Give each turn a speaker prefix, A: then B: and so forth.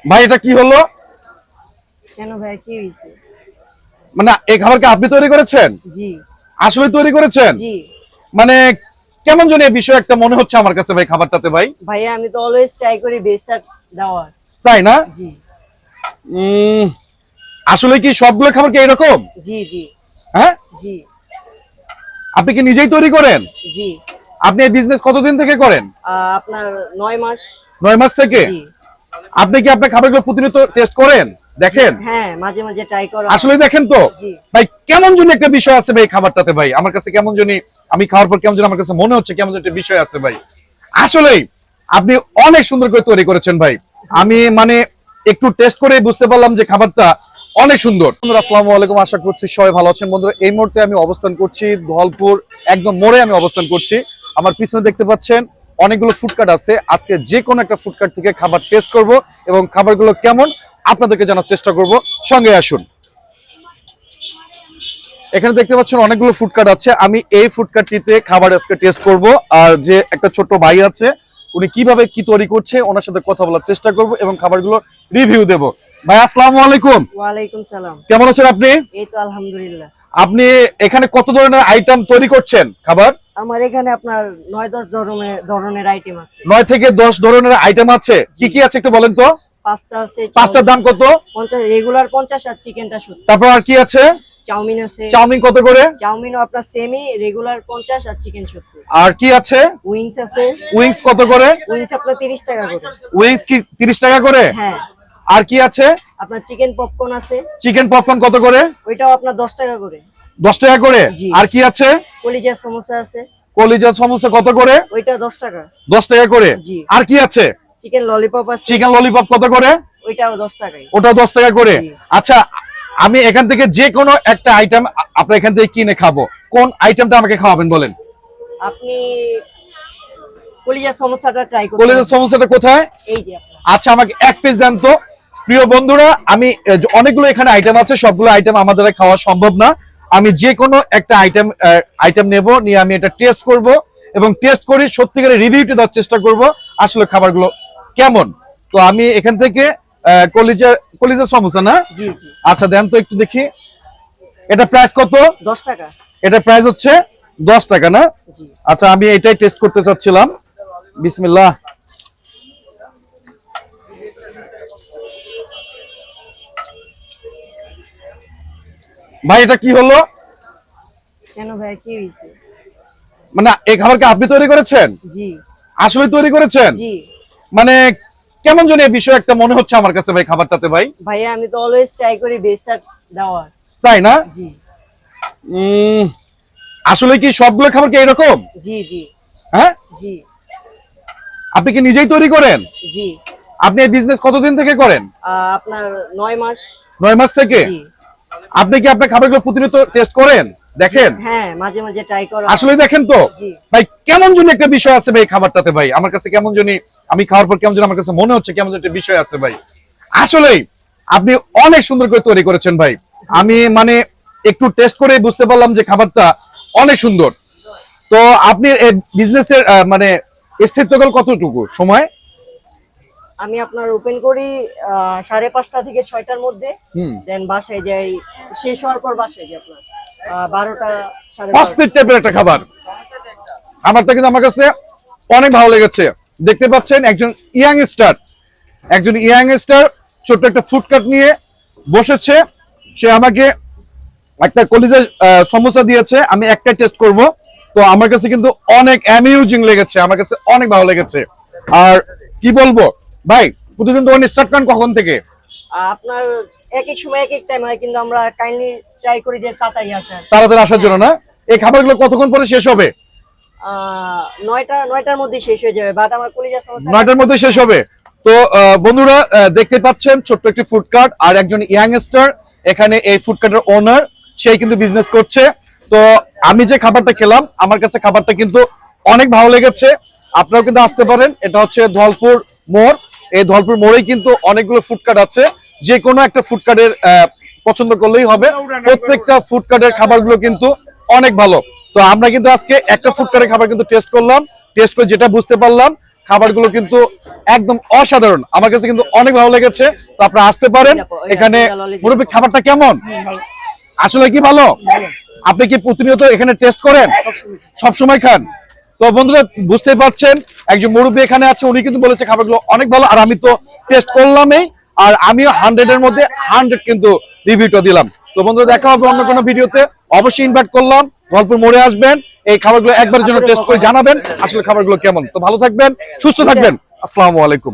A: ভাই এটা কি হলো?
B: কেন ভাই, কি হয়েছে?
A: মানে এই খাবার কি আপনি তৈরি করেছেন?
B: জি
A: আসলে তৈরি করেছেন?
B: জি
A: মানে কেমন জানি এই বিষয় একটা মনে হচ্ছে আমার কাছে ভাই খাবারটাতে ভাই।
B: ভাইয়া, আমি তো অলওয়েজ ট্রাই করি বেস্টটা দেওয়ার।
A: তাই না?
B: জি
A: উম, আসলে কি সবগুলো খাবার কি এরকম?
B: জি জি
A: হ্যাঁ,
B: জি
A: আপনি কি নিজেই তৈরি করেন?
B: জি
A: আপনি এই বিজনেস কতদিন থেকে করেন?
B: আপনার 9 মাস।
A: 9 মাস থেকে?
B: জি
A: আপনি কি আপনার খাবারগুলো প্রতিনিয়ত টেস্ট করেন, দেখেন?
B: হ্যাঁ, মাঝে মাঝে ট্রাই করা।
A: আসলে দেখেন তো
B: জি
A: ভাই, কেমন জানি একটা বিষয় আছে ভাই খাবারটাতে ভাই, আমার কাছে কেমন জানি, আমি খাওয়ার পর কেমন জানি আমার কাছে মনে হচ্ছে কেমন জানি একটা বিষয় আছে ভাই। আসলেই আপনি অনেক সুন্দর করে তৈরি করেছেন ভাই। আমি মানে একটু টেস্ট করে বুঝতে পারলাম যে খাবারটা অনেক সুন্দর। বন্ধুরা আসসালামু আলাইকুম, আশা করছি সবাই ভালো আছেন। বন্ধুরা এই মুহূর্তে আমি অবস্থান করছি ধলপুর একদম মোড়ে, আমি অবস্থান করছি। আমার পিছনে দেখতে পাচ্ছেন অনেকগুলো ফুডকার্ট আছে। আজকে যে কোনো একটা ফুডকার্ট থেকে খাবার টেস্ট করব এবং খাবারগুলো কেমন আপনাদেরকে জানার চেষ্টা করব। সঙ্গে আসুন। এখানে দেখতে পাচ্ছেন অনেকগুলো ফুডকার্ট আছে, আমি এই ফুডকার্টটিতে খাবার আজকে টেস্ট করব। আর যে একটা ছোট ভাই আছে, উনি কিভাবে কি তৈরি করছে ওনার সাথে কথা বলার চেষ্টা করব এবং খাবারগুলো রিভিউ দেব। ভাই আসসালামু আলাইকুম।
B: ওয়ালাইকুম সালাম।
A: কেমন আছেন আপনি?
B: এই তো আলহামদুলিল্লাহ।
A: আপনি এখানে কত ধরনের আইটেম তৈরি করছেন খাবার?
B: আমার এখানে আপনার 9-10 ধরনের আইটেম আছে।
A: 9 থেকে 10 ধরনের আইটেম আছে। কি কি আছে একটু বলেন তো?
B: পাস্তা আছে,
A: পাঁচটার দাম কত?
B: 50 রেগুলার 50 আর চিকেনটা 70।
A: তারপর আর কি আছে?
B: চাউমিন আছে।
A: চাউমিন কত করে?
B: চাউমিনও আপনার সেমি, রেগুলার 50 আর চিকেন 70।
A: আর কি আছে?
B: উইংস আছে।
A: উইংস কত করে?
B: উইংস আপনার 30 টাকা করে।
A: উইংস কি 30 টাকা করে?
B: হ্যাঁ।
A: আর কি আছে?
B: আপনার চিকেন পপকর্ন আছে।
A: চিকেন পপকর্ন কত করে?
B: ওইটাও আপনার 10 টাকা করে।
A: 10 টাকা করে?
B: জি।
A: আর কি আছে?
B: কলিজা সমোসা আছে।
A: কলিজা সমোসা কত করে?
B: ওইটা 10 টাকা।
A: 10 টাকা করে?
B: জি।
A: আর কি আছে?
B: চিকেন ললিপপ আছে।
A: চিকেন ললিপপ কত করে?
B: ওইটাও 10 টাকাই।
A: ওটা 10 টাকা করে?
B: জি।
A: আচ্ছা, আমি এখান থেকে যে কোনো একটা আইটেম আপনার এখান থেকে কিনে খাবো, কোন আইটেমটা আমাকে খাওয়াবেন বলেন?
B: আপনি কলিজা সমোসাটা ট্রাই করুন।
A: কলিজা সমোসাটা কোথায়?
B: এই যে আপনার।
A: আচ্ছা, আমাকে এক পিস দেন তো। প্রিয় বন্ধুরা, আমি অনেকগুলো এখানে আইটেম আছে, সবগুলো আইটেম আমাদের খাওয়া সম্ভব না। আমি যে কোনো একটা আইটেম নেব, নিয়ে আমি এটা টেস্ট করব এবং টেস্ট করে সত্যিকারের রিভিউটি দেওয়ার চেষ্টা করব আসলে খাবারগুলো কেমন। তো আমি এখান থেকে কলিজা সমোসা না?
B: জি জি।
A: আচ্ছা দেন তো একটু দেখি। এটা প্রাইস কত?
B: 10 টাকা।
A: এটা প্রাইস হচ্ছে 10 টাকা না?
B: জি।
A: আচ্ছা, আমি এটাই টেস্ট করতে চাচ্ছিলাম। বিসমিল্লাহ। ভাই এটা কি হলো?
B: কেন ভাই, কি হয়েছে?
A: মানে এই খাবার কি আপনি তৈরি করেছেন?
B: জি
A: আসলে তৈরি করেছেন?
B: জি
A: মানে কেমন জানি এই বিষয় একটা মনে হচ্ছে আমার কাছে ভাই খাবারটাতে ভাই।
B: ভাইয়া, আমি তো অলওয়েজ ট্রাই করি বেস্টটা দেওয়ার।
A: তাই না?
B: জি
A: উম, আসলে কি সবগুলো খাবার কি এরকম?
B: জি জি
A: হ্যাঁ,
B: জি
A: আপনি কি নিজেই তৈরি করেন?
B: জি
A: আপনি এই বিজনেস কতদিন থেকে করেন?
B: আপনার 9 মাস।
A: 9 মাস থেকে?
B: জি
A: আপনি কি আপনার খাবারগুলো প্রতিনিয়ত টেস্ট করেন, দেখেন?
B: হ্যাঁ, মাঝে মাঝে ট্রাই করা।
A: আসলে দেখেন তো
B: জি
A: ভাই, কেমন জানি একটা বিষয় আছে ভাই খাবারটাতে ভাই, আমার কাছে কেমন জানি, আমি খাওয়ার পর কেমন জানি আমার কাছে মনে হচ্ছে কেমন জানি একটা বিষয় আছে ভাই। আসলেই আপনি অনেক সুন্দর করে তৈরি করেছেন ভাই। আমি মানে একটু টেস্ট করে বুঝতে পারলাম যে খাবারটা অনেক সুন্দর। তো আপনি এই বিজনেসের মানে স্থিতিকাল কতটুকু সময়?
B: আমি আপনার ওপেন করি 5:30 থেকে 6টার মধ্যে।
A: হুম,
B: দেন বাসায় যাই, শেষ হওয়ার পর বাসায় যাই আপনার 12টা 12:30।
A: অস্থির টাইপের একটা খাবার। আমারটা কিন্তু আমার কাছে অনেক ভালো লেগেছে। দেখতে পাচ্ছেন একজন ইয়াং স্টার ছোট্ট একটা ফুডকার্ট নিয়ে বসেছে। সে আমাকে একটা কলিজা সমোসা দিয়েছে, আমি একটা টেস্ট করব। তো আমার কাছে কিন্তু অনেক অ্যামিউজিং লেগেছে, আমার কাছে অনেক ভালো লেগেছে। আর কি বলবো ভাই, প্রতিদিন দোকান স্টার্ট করেন কখন থেকে?
B: আপনার এক এক সময় এক এক টাইম হয়, কিন্তু আমরা কাইন্ডলি ট্রাই করি যে তাড়াতাড়ি আসার।
A: তাড়াতাড়ি আসার জন্য না? এই খাবারগুলো কতক্ষণ পরে শেষ হবে?
B: 9টার মধ্যে শেষ হয়ে যাবে, বাট আমার কলিজা সমোসা
A: 9টার মধ্যে শেষ হবে। তো বন্ধুরা দেখতে পাচ্ছেন ছোট্ট একটি ফুডকার্ট আর একজন ইয়াংস্টার এখানে এই ফুডকার্টের ওনার, সেই কিন্তু বিজনেস করছে। তো আমি যে খাবারটা খেলাম, আমার কাছে খাবারটা কিন্তু অনেক ভালো লেগেছে। আপনারাও কিন্তু আসতে পারেন। এটা হচ্ছে ধলপুর মোড়। এই ধলপুর মোড়েই কিন্তু অনেকগুলো ফুডকার্ট আছে, যে কোনো একটা ফুডকার্টের পছন্দ করলেই হবে। প্রত্যেকটা ফুডকার্টের খাবারগুলো কিন্তু অনেক ভালো। তো আমরা কিন্তু আজকে একটা ফুডকার্টের খাবার কিন্তু টেস্ট করলাম, টেস্ট করে যেটা বুঝতে পারলাম খাবারগুলো কিন্তু একদম অসাধারণ, আমার কাছে কিন্তু অনেক ভালো লেগেছে। তো আপনারা আসতে পারেন এখানে। মুরব্বী খাবারটা কেমন? আসলে কি ভালো? আপনি কি প্রতিনিয়ত এখানে টেস্ট করেন? সব সময় খান? তো বন্ধুরা বুঝতেই পারছেন, একজন মুরব্বী এখানে আছে, উনি কিন্তু বলেছে খাবারগুলো অনেক ভালো। আর আমি তো টেস্ট করলামই, আর আমিও 100 এর মধ্যে 100 কিন্তু রিভিউটা দিলাম। তো বন্ধুরা দেখা হবে অন্য কোনো ভিডিওতে। অবশ্যই ইনভাইট করলাম, গল্পের মোড়ে আসবেন, এই খাবারগুলো একবারের জন্য টেস্ট করে জানাবেন আসলে খাবারগুলো কেমন। তো ভালো থাকবেন, সুস্থ থাকবেন। আসসালামু আলাইকুম।